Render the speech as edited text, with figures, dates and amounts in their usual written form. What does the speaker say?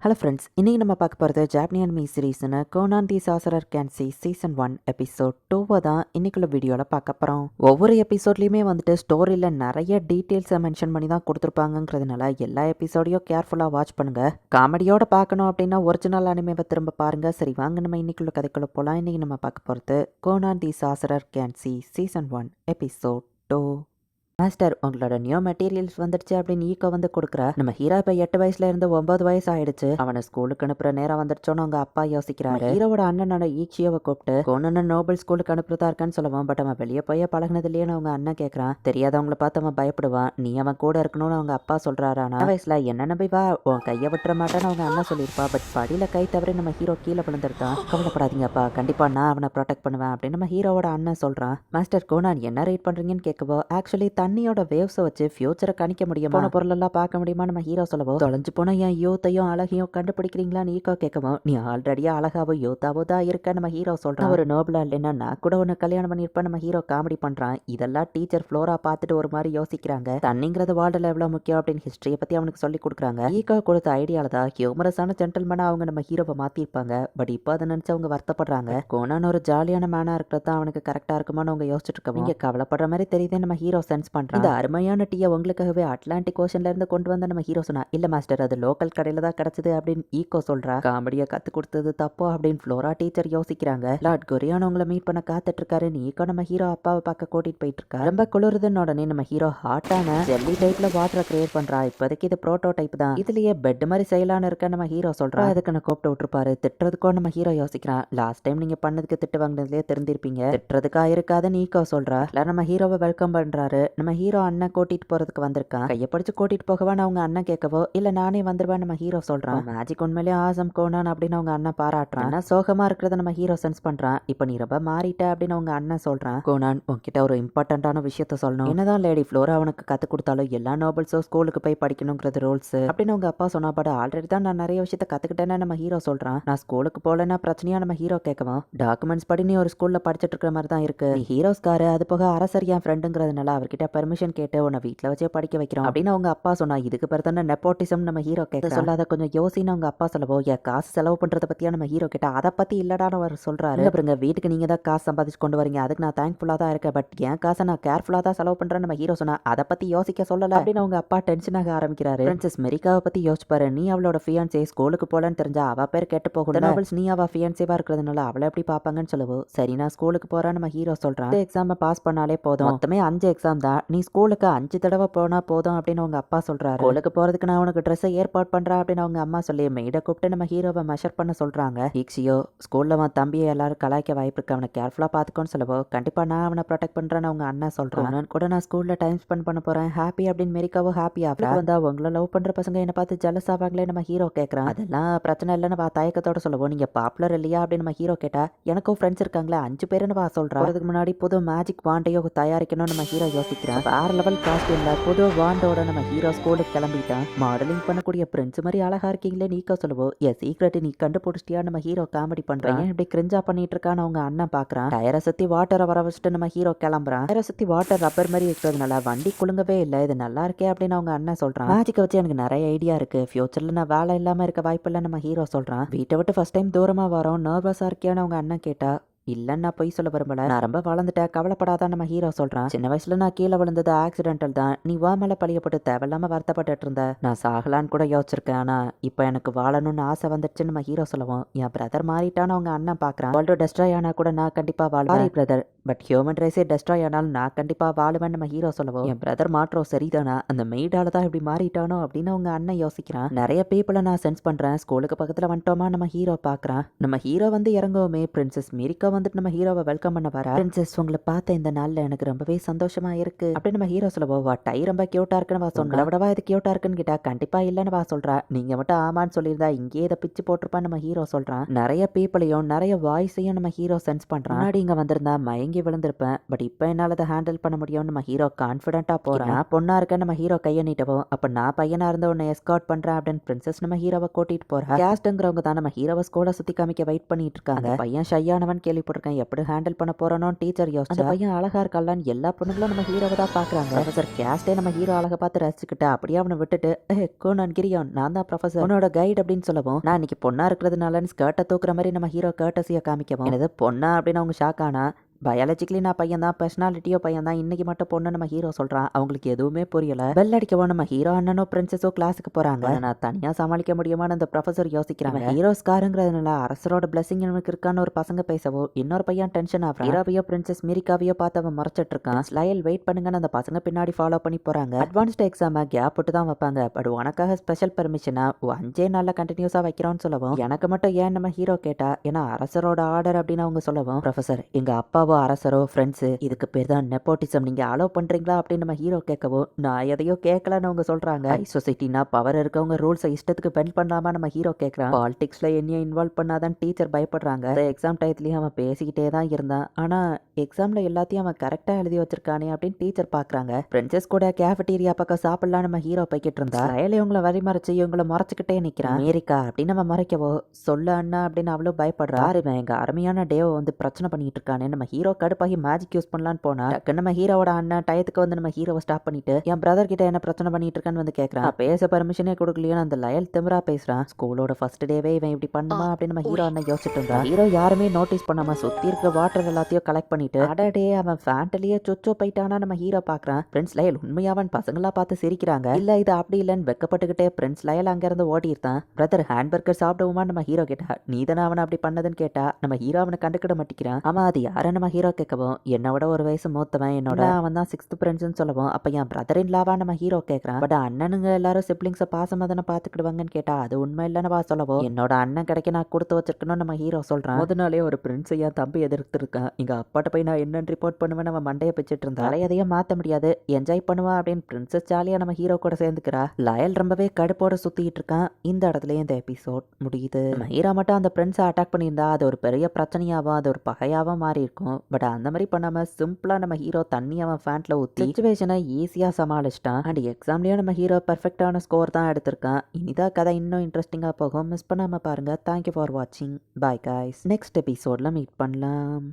Hello friends, இன்றைக்கி நம்ம பார்க்க போகிறது ஜாப்பனீஸ் அனிமி சீரீஸ்னு கோனான் தி சாசரர் கேன்சி சீசன் 1 எபிசோட் 2 தான் இன்னைக்குள்ள வீடியோவில் பார்க்க போகிறோம். ஒவ்வொரு எபிசோட்லேயுமே வந்துட்டு ஸ்டோரியில் நிறைய டீட்டெயில்ஸை மென்ஷன் பண்ணி தான் கொடுத்துருப்பாங்கங்கிறதுனால எல்லா எபிசோடையும் கேர்ஃபுல்லாக வாட்ச் பண்ணுங்கள். காமெடியோட பார்க்கணும் அப்படின்னா ஒரிஜினல் அனிமேவை திரும்ப பாருங்கள். சரி வாங்க நம்ம இன்னைக்குள்ள கதைக்குள்ள போகலாம். இன்றைக்கி நம்ம பார்க்க போகிறது கோனான் தி சாசரர் கேன்சி சீசன் 1 எபிசோட் 2. மாஸ்டர், உங்களோட நியூ மெட்டீரியல்ஸ் வந்துடுச்சு அப்படின்னு ஈக்கோ வந்து கொடுக்குறா. நம்ம ஹீரோ இப்போ 8 வயசுல இருந்து 9 வயசு ஆயிடுச்சு. அவனை ஸ்கூலுக்கு அனுப்புற நேரம் வந்துடுச்சோன்னு அவங்க அப்பா யோசிக்கிறாரு. ஹீரோவோட அண்ணனோட ஈச்சியோவை கூப்பிட்டு கோனன் நோபல் ஸ்கூலுக்கு அனுப்புறதா இருக்கான்னு சொல்லுவான். பட் அவன் வெளியே போய் பழகினது இல்லையேன்னு அவங்க அண்ணன் கேட்கறான். தெரியாதவங்களை பார்த்து அவன் பயப்படுவான். நீ அவன் கூட இருக்கணும்னு அவங்க அப்பா சொல்றாரு. ஆனா வயசுல என்ன நம்பி வா, உன் கையை விட்டுற மாட்டான்னு அவங்க அண்ணன் சொல்லியிருப்பா. பட் படியில கை தவறி நம்ம ஹீரோ கீழே விழுந்துருக்கான். கவலைப்படாதீங்கப்பா, கண்டிப்பா நான் அவனை ப்ரொடெக்ட் பண்ணுவேன் அப்படின்னு நம்ம ஹீரோவோட அண்ணன் சொல்றான். மாஸ்டர், கோனான் என்ன ரீட் பண்றீங்கன்னு கேட்கவோ, ஆக்சுவலி தண்ணியோட வேவ்ஸை வச்சு ஃபியூச்சரை கணிக்க முடியுமா, போன பொருளெல்லாம் பார்க்க முடியுமா நம்ம ஹீரோ சொல்லவோ, தொலைஞ்சு போன என் யூத்தையும் அழகையும் கண்டுபிடிக்கிறீங்களான்னு ஈக்கோ கேட்கவும், நீ ஆல்ரெடியா அழகாவோ யூத்தாவோ தான் இருக்க நம்ம ஹீரோ சொல்றான். ஒரு நோபலா இல்லைன்னா நான் கூட ஒன்று கல்யாணம் பண்ணியிருப்பேன் நம்ம ஹீரோ காமெடி பண்றான். இதெல்லாம் டீச்சர் ஃப்ளோரா பார்த்துட்டு ஒரு மாதிரி யோசிக்கிறாங்க. தண்ணிங்கிறது வேர்ல்டுல எவ்வளவு முக்கியம் அப்படின்னு ஹிஸ்டரியை பத்தி அவனுக்கு சொல்லி கொடுக்குறாங்க. ஈக்கோ கொடுத்த ஐடியால தான் ஹியூமரஸான ஜென்டல்மேனா அவங்க நம்ம ஹீரோவை மாத்திருப்பாங்க. பட் இப்போ அதை நினைச்சு அவங்க வருத்தப்படுறாங்க. கோனான் ஒரு ஜாலியான மேனா இருக்கிறது தான் அவனுக்கு கரெக்டா இருக்குமான்னு அவங்க யோசிச்சுட்டு இருக்கோம். இங்க கவலைப்படுற மாதிரி தெரியுது நம்ம ஹீரோ சென்ஸ் பண்றான். அருமையான டீயை உங்களுக்காகவே அட்லாண்டிக் ஓஷன்ல இருந்து கொண்டு வந்த நம்ம ஹீரோ சொன்னா, இல்ல மாஸ்டர் அது லோக்கல் கடையில தான் கிடைச்சது அப்படின்னு ஈக்கோ சொல்றா. காமெடியை கத்து கொடுத்தது தப்போ அப்படின்னு ஃப்ளோரா டீச்சர் யோசிக்கிறாங்க. லார்ட் கொரியான் உங்களை மீட் பண்ண காத்துட்டு இருக்காரு. ஈக்கோ நம்ம ஹீரோ அப்பாவை பார்க்க கூட்டிட்டு போயிட்டு இருக்கா. ரொம்ப குளிருதுன்னு உடனே நம்ம ஹீரோ ஹாட்டான ஜெல்லி டைப்ல வாட்டரை கிரியேட் பண்றா. இப்போதைக்கு இது ப்ரோட்டோ டைப் தான், இதுலயே பெட் மாதிரி செய்யலான்னு இருக்க நம்ம ஹீரோ சொல்றா. அதுக்கு நான் கூப்பிட்டு விட்டுருப்பாரு. திட்டுறதுக்கோ நம்ம ஹீரோ யோசிக்கிறான். லாஸ்ட் டைம் நீங்க பண்ணதுக்கு திட்டு வாங்கினதுலயே தெரிஞ்சிருப்பீங்க, திட்டுறதுக்கா இருக்காதுன்னு ஈக்கோ சொல்றா. நம்ம ஹீரோவை வெல்கம் பண்றாரு. நம்ம ஹீரோ அண்ணன் கூட்டிட்டு போறதுக்கு வந்திருக்கான். கையை படிச்சு கூட்டிட்டு போகவான்னு அவங்க அண்ணன் கேட்கவோ, இல்ல நானே வந்துருவேன் நம்ம ஹீரோ சொல்றான். மேஜிக் உண்மையிலே ஆசம் கோனான் அப்படின்னு அவங்க அண்ணன் பாராட்டுறான். ஆனா சோகமா இருக்கிறத நம்ம ஹீரோ சென்ஸ் பண்றான். இப்ப நீ ரொம்ப மாறிட்ட அப்படின்னு அவங்க அண்ணன் சொல்றான். கோனான், உன்கிட்ட ஒரு இம்பார்ட்டன்டான விஷயத்த சொல்லணும். என்னதான் லேடி ஃப்ளோரா அவனுக்கு கத்து கொடுத்தாலும் எல்லா நோபல்ஸும் ஸ்கூலுக்கு போய் படிக்கணுங்கிறது ரூல்ஸ் அப்படின்னு அவங்க அப்பா சொன்னா. பட் ஆல்ரெடி தான் நான் நிறைய விஷயத்த கத்துக்கிட்டேன்னு நம்ம ஹீரோ சொல்றான். நான் ஸ்கூலுக்கு போலன்னா பிரச்சனையா நம்ம ஹீரோ கேட்கவும், டாக்குமெண்ட்ஸ் படி நீ ஒரு ஸ்கூல்ல படிச்சுட்டு இருக்கிற மாதிரி தான் இருக்கு. நீ ஹீரோஸ்காரு, அது போக அரசர் என் ஃப்ரெண்டுங்கிறதுனால அவர்கிட்ட பெர்மிஷன் கேட்டு உன்னை வீட்டுல வச்சே படிக்க வைக்கிறோம் அப்படின்னு அவங்க அப்பா சொன்னா. இதுக்கு பேர் தானே நெப்போட்டிசம் நம்ம ஹீரோ கேட்க சொல்லாத கொஞ்சம் யோசின்னு அவங்க அப்பா சொல்லவோ, காசு செலவு பண்றத பத்தியா நம்ம ஹீரோ கேட்டா அதை பத்தி இல்லடான்னு அவர் சொல்றாரு. அப்புறம் வீட்டுக்கு நீங்க தான் காசு சம்பாதிச்சு கொண்டு வரீங்க, அதுக்கு நான் தேங்க்ஃபுல்லா தான் இருக்கேன். பட் என் காசை நான் கேர்ஃபுல்லா தான் செலவு பண்றேன் நம்ம ஹீரோ சொன்னா. அதை பத்தி யோசிக்க சொல்லல அப்படின்னு அவங்க அப்பா டென்ஷன் ஆக ஆரம்பிக்கிறாரு. பிரின்சஸ் மெரிக்காவை பத்தி யோசிச்சு பாரு. நீ அவளோட ஃபியான்சே ஸ்கூலுக்கு போலன்னு தெரிஞ்சா அவ பேர் கெட்டு போகும். நோபல்ஸ் நீ அவ ஃபியான்சேவா இருக்கிறதுனால அவளை எப்படி பாப்பாங்கன்னு சொல்லவும், சரி நான் ஸ்கூலுக்கு போறேன் நம்ம ஹீரோ சொல்றான். எக்ஸாம் பாஸ் பண்ணாலே போதும், மொத்தமே 5 எக்ஸாம் தான், நீ ஸ்கூலுக்கு 5 தடவை போனா போதும் அப்படின்னு அவங்க அப்பா சொல்றாரு. ஸ்கூலுக்கு போறதுக்கு நான் உனக்கு ட்ரெஸ் ஏற்பாடு பண்றேன் அப்படின்னு அவங்க அம்மா சொல்லி மெய்ட கூப்பிட்டு நம்ம ஹீரோவை மெஷர் பண்ண சொல்றாங்க. ஈக்ஷியோ, ஸ்கூல்ல அவன் தம்பியை எல்லாரும் கலாய்க்க வாய்ப்பு இருக்கு, அவனை கேர்ஃபுல்லா பாத்துக்கோன்னு சொல்லவோ, கண்டிப்பா நான் அவனை ப்ரொடெக்ட் பண்றேன்னு அவங்க அண்ணா சொல்றான். நான் கூட நான் ஸ்கூல்ல டைம் ஸ்பெண்ட் பண்ண போறேன் ஹாப்பி அப்படின்னு மெரிக்காவோ ஹாப்பி ஆகிறா. வந்தா உங்களை லவ் பண்ற பசங்க என்ன பார்த்து ஜெலஸ் ஆவாங்களே நம்ம ஹீரோ கேட்கறான். அதெல்லாம் பிரச்சனை இல்லைன்னு வா தயக்கத்தோட சொல்லவோ, நீங்க பாப்புலர் இல்லையா அப்படின்னு நம்ம ஹீரோ கேட்டா, எனக்கும் ஃப்ரெண்ட்ஸ் இருக்காங்களே 5 பேருன்னு வா சொல்றான். அதுக்கு முன்னாடி புது மேஜிக் வாண்டையோ தயாரிக்கணும்னு நம்ம ஹீரோ யோசிக்கிறான். வேற லெவல் காஸ்டியூம்ல புது வாண்டோட நம்ம ஹீரோ ஸ்கூலுக்கு கிளம்பிட்டான். மாடலிங் பண்ணக்கூடிய பிரின்ஸ் மாதிரி அழகா இருக்கீங்களே நீக்கோ சொல்லுவோ, சீக்ரெட் நீ கண்டுபிடிச்சிட்டியா நம்ம ஹீரோ காமெடி பண்றான். இப்படி கிரிஞ்சா பண்ணிட்டு இருக்கான்னு அவங்க அண்ணன் பாக்குறான். டயரை சுத்தி வாட்டரை வர வச்சுட்டு நம்ம ஹீரோ கிளம்புறான். டயரை சுத்தி வாட்டர் ரப்பர் மாதிரி இருக்கிறதுனால வண்டி குலுங்கவே இல்லை, இது நல்லா இருக்கே அப்படின்னு அவங்க அண்ணன் சொல்றான். மேஜிக்கை வச்சு எனக்கு நிறைய ஐடியா இருக்கு, ஃபியூச்சர்ல நான் வேலை இல்லாம இருக்க வாய்ப்பு இல்லை நம்ம ஹீரோ சொல்றான். வீட்டை விட்டு ஃபர்ஸ்ட் டைம் தூரமா வரோம், நர்வஸா இருக்கியான்னு அவங்க அண்ணன் கேட்டா, இல்லன்னு நான் பொய் சொல்ல விரும்பல, நான் ரொம்ப வளர்ந்துட்டேன் கவலைப்படாதான் நம்ம ஹீரோ சொல்றான். சின்ன வயசுல நான் கீழே விழுந்தது ஆக்சிடென்டல் தான், நீ வா மேல பழியப்பட்டு தேவையில்லாம வருத்தப்பட்டு இருந்த, நான் சாகலான்னு கூட யோசிச்சிருக்கேன், ஆனா இப்ப எனக்கு வாழணும்னு ஆசை வந்துடுச்சுன்னு நம்ம ஹீரோ சொல்லுவோம். என் பிரதர் மாறிட்டான்னு அவங்க அண்ணன் பாக்குறான். வேர்ல்டு டெஸ்ட்ராய் ஆனா கூட நான் கண்டிப்பா வாழ்வேன் பிரதர், பட் ஹியூமன் ரைஸே டெஸ்ட்ராய் ஆனாலும் நான் கண்டிப்பா வாழுவேன் நம்ம ஹீரோ சொல்லுவோம். என் பிரதர் மாற்றம் சரிதானா, அந்த மெய்டால தான் இப்படி மாறிட்டானோ அப்படின்னு அவங்க அண்ணன் யோசிக்கிறான். நிறைய பீப்புளை நான் சென்ஸ் பண்றேன், ஸ்கூலுக்கு பக்கத்துல வந்துட்டோமா நம்ம ஹீரோ பாக்குறான். நம்ம ஹீரோ வந்து இறங்குவோமே பிரின்சஸ் மெரிக்கா வந்துட்டு நம்ம ஹீரோவை வெல்கம் பண்ண வர. பிரின்சஸ் உங்களை பார்த்த இந்த நாள்ல எனக்கு ரொம்பவே சந்தோஷமா இருக்கு அப்படின்னு நம்ம ஹீரோ சொல்லவோ, வா டை ரொம்ப கியூட்டா இருக்குன்னு வா சொன்னா, விடவா இது கியூட்டா இருக்குன்னு கேட்டா கண்டிப்பா இல்லன்னு வா சொல்றா. நீங்க மட்டும் ஆமான்னு சொல்லியிருந்தா இங்கேயே இதை பிச்சு போட்டிருப்பான்னு நம்ம ஹீரோ சொல்றான். நிறைய பீப்புளையும் நிறைய வாய்ஸையும் நம்ம ஹீரோ சென்ஸ் பண்றான். முன்னாடி இங்க வந்திருந்தா மயங்கி விழுந்திருப்பேன், பட் இப்ப என்னால அதை ஹேண்டில் பண்ண முடியும் நம்ம ஹீரோ கான்பிடண்டா போறான். நான் பொண்ணா இருக்கேன் நம்ம ஹீரோ கையை நீட்டவும், அப்ப நான் பையனா இருந்த உன்னை எஸ்கார்ட் பண்றேன் அப்படின்னு பிரின்சஸ் நம்ம ஹீரோவை கூட்டிட்டு போறா. கேஸ்ட்ங்கிறவங்க தான் நம்ம ஹீரோவை ஸ்கூலை சுத்தி காமிக்க வெயிட் பண்ணிட்டு இருக்காங்க. பையன் ஷையானவன் கேள்வி போட்டிருக்கேன், எப்படி ஹேண்டில் பண்ண போறோன்னு டீச்சர் யோசிச்சு அந்த பையன் அழகா இருக்கான்னு எல்லா பொண்ணுங்களும் நம்ம ஹீரோவை தான் பாக்குறாங்க. ப்ரொஃபசர் கேஸ்டே நம்ம ஹீரோ அழகை பார்த்து ரசிச்சுக்கிட்டு அப்படியே அவனை விட்டுட்டு கோனான் கிரியான் நான் தான் ப்ரொஃபசர் உன்னோட கைட் அப்படின்னு சொல்லவும், நான் இன்னைக்கு பொண்ணா இருக்கிறதுனால ஸ்கர்ட்டை தூக்குற மாதிரி நம்ம ஹீரோ கர்ட்டசியை காமிக்கவும், எனது பொண்ணா அப்படின்னு அவங்க ஷாக் ஆனா, பயாலஜிக்கலி நான் பையன் தான், பர்சனாலிட்டியோ பையன் தான், இன்னைக்கு மட்டும் பொண்ணு நம்ம ஹீரோ சொல்றான். அவங்களுக்கு எதுவுமே புரியல. பெல் அடிக்கவும் நம்ம ஹீரோ அண்ணனோ பிரின்சஸோ கிளாஸுக்கு போறாங்க. நான் தனியா சமாளிக்க முடியுமான்னு அந்த ப்ரொஃபசர் யோசிக்கிறாங்க. ஹீரோ ஸ்காருங்கிறதுனால அரசரோட பிளஸிங் எனக்கு இருக்கான்னு ஒரு பசங்க பேசவோ, இன்னொரு பையன் டென்ஷன் ஆகுறான். ஹீரோவையோ பிரின்சஸ் மீரிக்காவையோ பார்த்து அவன் மறைச்சிட்டு இருக்கான். ஸ்லைல் வெயிட் பண்ணுங்கன்னு அந்த பசங்க பின்னாடி ஃபாலோ பண்ணி போறாங்க. அட்வான்ஸ்ட் எக்ஸாம கேப் விட்டு தான் வைப்பாங்க. பட் உனக்காக ஸ்பெஷல் பெர்மிஷனா 5 நாள்ல கண்டினியூஸா வைக்கிறோம்னு சொல்லவும், எனக்கு மட்டும் ஏன் நம்ம ஹீரோ கேட்டா, ஏன்னா அரசரோட ஆர்டர் அப்படின்னு அவங்க சொல்லவும், ப்ரொஃபசர் எங்க அப்பாவோ அரசரோ ஃப்ரெண்ட்ஸ் இதுக்கு பேர் தான் நெப்போட்டிசம், நீங்க அலோவ் பண்றீங்களா அப்படின்னு நம்ம ஹீரோ கேட்கவும், நான் எதையோ கேட்கலன்னு அவங்க சொல்றாங்க. ஹை சொசைட்டினா பவர் இருக்கவங்க ரூல்ஸை இஷ்டத்துக்கு பெண்ட் பண்ணாம நம்ம ஹீரோ கேட்கறான். பாலிடிக்ஸ்ல என்னையும் இன்வால்வ் பண்ணாதான் டீச்சர் பயப்படுறாங்க. எக்ஸாம் டயத்துலயும் அவன் பேசிக்கிட்டே தான் இருந்தான். ஆனா எக்ஸாம்ல எல்லாத்தையும் அவன் கரெக்டா எழுதி வச்சிருக்கானே அப்படின்னு டீச்சர் பாக்குறாங்க. பிரின்சஸ் கூட கேஃபட்டீரியா பக்கம் சாப்பிடலாம் நம்ம ஹீரோ போய்கிட்டு இருந்தா, ரயில இவங்களை வரிமறைச்சு இவங்களை மறைச்சுக்கிட்டே நிக்கிறான். அமெரிக்கா அப்படின்னு நம்ம மறைக்கவோ, சொல்ல அண்ணா அப்படின்னு அவளும் பயப்படுறா. இவன் எங்க அருமையான டேவை வந்து பிரச்சனை பண்ணிட்டு இருக்கானே நம்ம ஹீரோ கடுப்பாகி மேஜிக் யூஸ் பண்ணலான்னு போனா, நம்ம ஹீரோவோட அண்ணன் டயத்துக்கு வந்து நம்ம ஹீரோவை ஸ்டாப் பண்ணிட்டு, என் பிரதர் கிட்ட என்ன பிரச்சனை பண்ணிட்டு இருக்கான்னு வந்து கேட்கறான். பேச பர்மிஷனே கொடுக்கலையோன்னு அந்த லயல் திமிரா பேசுறான். ஸ்கூலோட ஃபர்ஸ்ட் டேவே இவன் இப்படி பண்ணுமா அப்படின்னு நம்ம ஹீரோ அண்ணன் யோசிச்சுட்டு இருந்தா, ஹீரோ யாருமே நோட்டீஸ் பண்ணாம சுத்தி இருக்க வாட்டர் எல்லாத்தையும் கலெக்ட் பண்ணிட்டு, அடடே அவன் ஃபேண்டலியே சொச்சோ போயிட்டானா நம்ம ஹீரோ பாக்குறான். பிரின்ஸ் லயல் உண்மையாவன் பசங்களா பார்த்து சிரிக்கிறாங்க. இல்ல இது அப்படி இல்லன்னு வெக்கப்பட்டுக்கிட்டே பிரின்ஸ் லயல் அங்க இருந்து ஓடி இருந்தான். பிரதர் ஹேண்ட்பர்கர் சாப்பிடுவோமா நம்ம ஹீரோ கேட்டா, நீதானே அவனை அப்படி பண்ணதுன்னு கேட்டா, நம்ம ஹீரோ அவனை கண்டுக்கிட மாட்டேங்கிறான். ஆமா அது யார நம்ம ஹீரோ கேட்கவும், என்னோட ஒரு வயசு மூத்தவன், என்னோட அவன் தான் 6th ஃப்ரெண்ட்ஸ்னு சொல்லவும், அப்ப என் பிரதர் இன் லாவா நம்ம ஹீரோ கேட்கறான். பட் அண்ணனுங்க எல்லாரும் சிப்ளிங்ஸை பாசமா தானே பாத்துக்கிடுவாங்கன்னு கேட்டா, அது உண்மை இல்லைன்னு சொல்லவோ, என்னோட அண்ணன் கிடைக்க நான் கொடுத்து வச்சிருக்கணும் நம்ம ஹீரோ சொல்றான். முதனாலே ஒரு பிரின்ஸ் என் தம்பி எதிர்த்து இருக்கான், இங்க அப்பாட்ட போய் நான் என்னன்னு ரிப்போர்ட் பண்ணுவேன் அவன் மண்டையை பிச்சுட்டு இருந்தா, எதையும் மாத்த முடியாது, என்ஜாய் பண்ணுவா அப்படின்னு பிரின்சஸ் ஜாலியா நம்ம ஹீரோ கூட சேர்ந்துக்கிறா. லயல் ரொம்பவே கடுப்போட சுத்திட்டு இருக்கான். இந்த இடத்துல இந்த எபிசோட் முடியுது. நம்ம ஹீரோ மட்டும் அந்த பிரின்ஸை அட்டாக் பண்ணியிருந்தா அது ஒரு பெரிய பிரச்சனையாவும் அது ஒரு பகையாவும் மாறி இருக்கும். பட் அந்த மாதிரி பண்ணாம சிம்பிளா நம்ம ஹீரோ தண்ணி அவன் ஃபேண்ட்ல ஊத்தி சிச்சுவேஷனை ஈஸியா சமாளிச்சிட்டான். அண்ட் எக்ஸாம்லயும் நம்ம ஹீரோ பெர்ஃபெக்டான ஸ்கோர் தான் எடுத்திருக்கான். இனிதான் கதை இன்னும் இன்ட்ரெஸ்டிங்கா போகும். மிஸ் பண்ணாம பாருங்க. தேங்க்யூ ஃபார் வாட்சிங். Bye guys. நெக்ஸ்ட் எபிசோட்ல மீட் பண்ணலாம்.